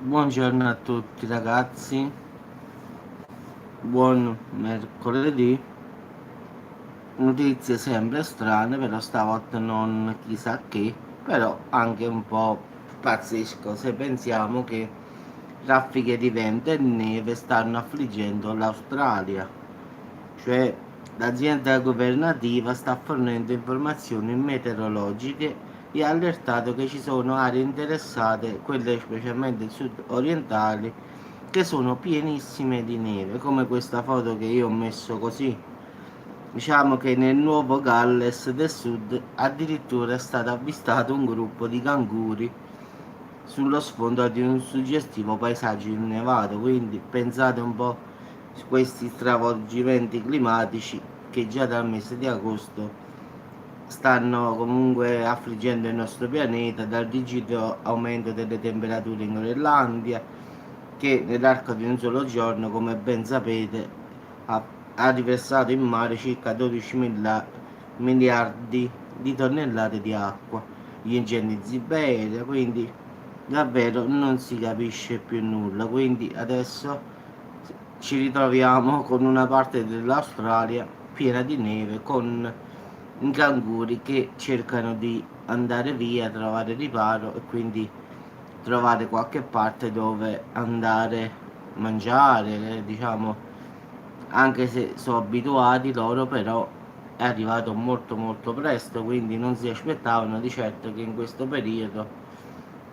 Buongiorno a tutti ragazzi, buon mercoledì. Notizie sempre strane, però stavolta non chissà che, però anche un po' pazzesco se pensiamo che raffiche di vento e neve stanno affliggendo l'Australia. Cioè l'azienda governativa sta fornendo informazioni meteorologiche e ha allertato che ci sono aree interessate, quelle specialmente sud-orientali, che sono pienissime di neve, come questa foto che io ho messo così. Diciamo che nel Nuovo Galles del Sud addirittura è stato avvistato un gruppo di canguri sullo sfondo di un suggestivo paesaggio innevato, quindi pensate un po' su questi stravolgimenti climatici che già dal mese di agosto stanno comunque affliggendo il nostro pianeta, dal rigido aumento delle temperature in Groenlandia, che nell'arco di un solo giorno, come ben sapete, ha riversato in mare circa 12 miliardi di tonnellate di acqua. Gli incendi in Siberia, quindi davvero non si capisce più nulla. Quindi adesso ci ritroviamo con una parte dell'Australia piena di neve, con i canguri che cercano di andare via, trovare riparo e quindi trovare qualche parte dove andare a mangiare, diciamo, anche se sono abituati loro, però è arrivato molto molto presto, quindi non si aspettavano di certo che in questo periodo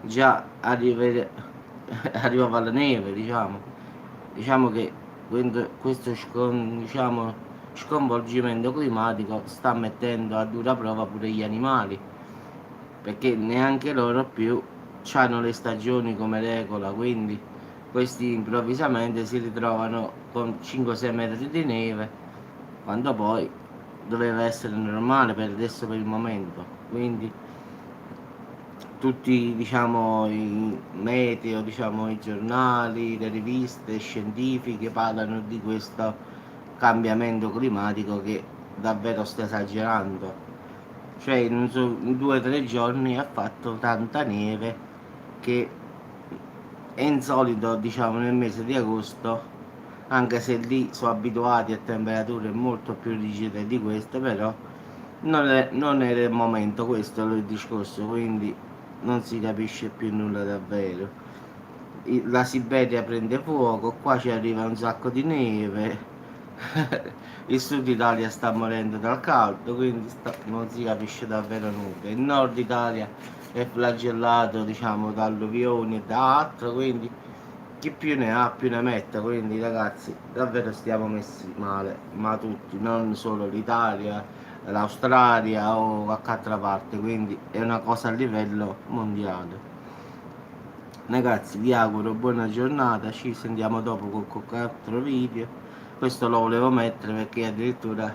già arrivava la neve, diciamo che questo diciamo, sconvolgimento climatico sta mettendo a dura prova pure gli animali, perché neanche loro più hanno le stagioni come regola, quindi questi improvvisamente si ritrovano con 5-6 metri di neve, quando poi doveva essere normale per adesso, per il momento. Quindi tutti, diciamo, i meteo, diciamo, i giornali, le riviste scientifiche parlano di questo cambiamento climatico che davvero sta esagerando. Cioè in 2 o 3 giorni ha fatto tanta neve che è insolito, diciamo, nel mese di agosto, anche se lì sono abituati a temperature molto più rigide di queste, però non era il momento, questo è il discorso, quindi non si capisce più nulla davvero. La Siberia prende fuoco, qua ci arriva un sacco di neve, il sud Italia sta morendo dal caldo, quindi non si capisce davvero nulla. Il nord Italia è flagellato, diciamo, da alluvioni e da altro, quindi chi più ne ha più ne metta, quindi ragazzi davvero stiamo messi male, ma tutti, non solo l'Italia, l'Australia o qualche altra parte, quindi è una cosa a livello mondiale. Ragazzi vi auguro buona giornata, ci sentiamo dopo con qualche altro video. Questo lo volevo mettere perché addirittura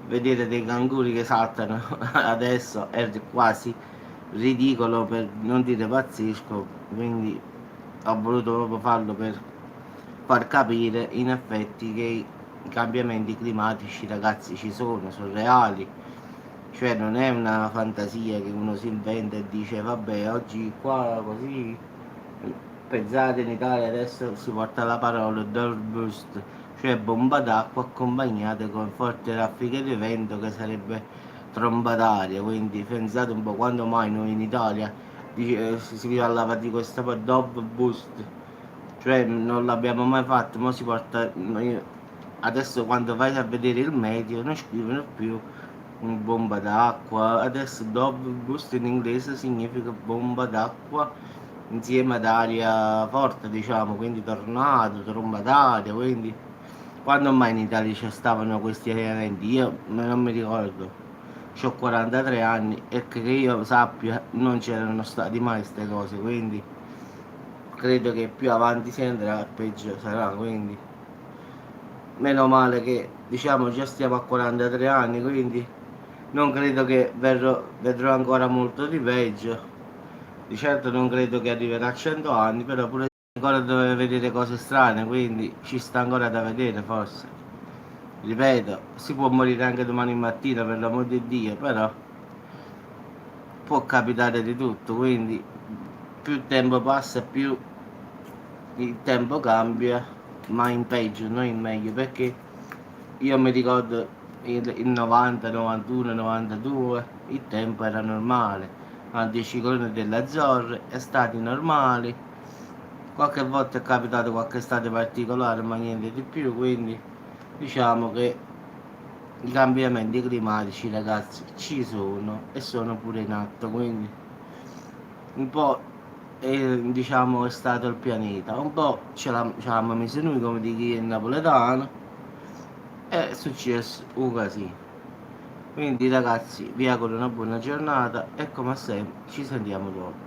vedere dei canguri che saltano adesso è quasi ridicolo, per non dire pazzesco, quindi ho voluto proprio farlo per far capire in effetti che i cambiamenti climatici, ragazzi, ci sono reali, cioè non è una fantasia che uno si inventa e dice vabbè oggi qua così. Pensate, in Italia adesso si porta la parola doorburst, cioè bomba d'acqua accompagnate con forti raffiche di vento, che sarebbe tromba d'aria. Quindi pensate un po' quando mai noi in Italia si parlava di questa dove boost, cioè non l'abbiamo mai fatto, ma si porta, adesso quando vai a vedere il medio non scrivono più bomba d'acqua, adesso dove boost in inglese significa bomba d'acqua insieme ad aria forte, diciamo, quindi tornado, tromba d'aria, quindi quando mai in Italia ci stavano questi eventi? Io non mi ricordo. Ho 43 anni e che io sappia non c'erano stati mai queste cose, quindi credo che più avanti si andrà peggio sarà, quindi meno male che diciamo già stiamo a 43 anni, quindi non credo che vedrò ancora molto di peggio. Di certo non credo che arriverà a 100 anni, però pure ancora deve vedere cose strane, quindi ci sta ancora da vedere forse. Ripeto, si può morire anche domani mattina per l'amor di Dio, però può capitare di tutto, quindi più tempo passa più il tempo cambia, ma in peggio, non in meglio, perché io mi ricordo il 90, 91, 92, il tempo era normale, anche i cicloni delle Azzorre, estati normali, qualche volta è capitato qualche estate particolare, ma niente di più, quindi diciamo che i cambiamenti climatici, ragazzi, ci sono e sono pure in atto, quindi un po' diciamo è stato il pianeta, un po' ce l'abbiamo messo noi come di chi è napoletano, è successo un casino. Quindi ragazzi vi auguro una buona giornata e come sempre ci sentiamo dopo.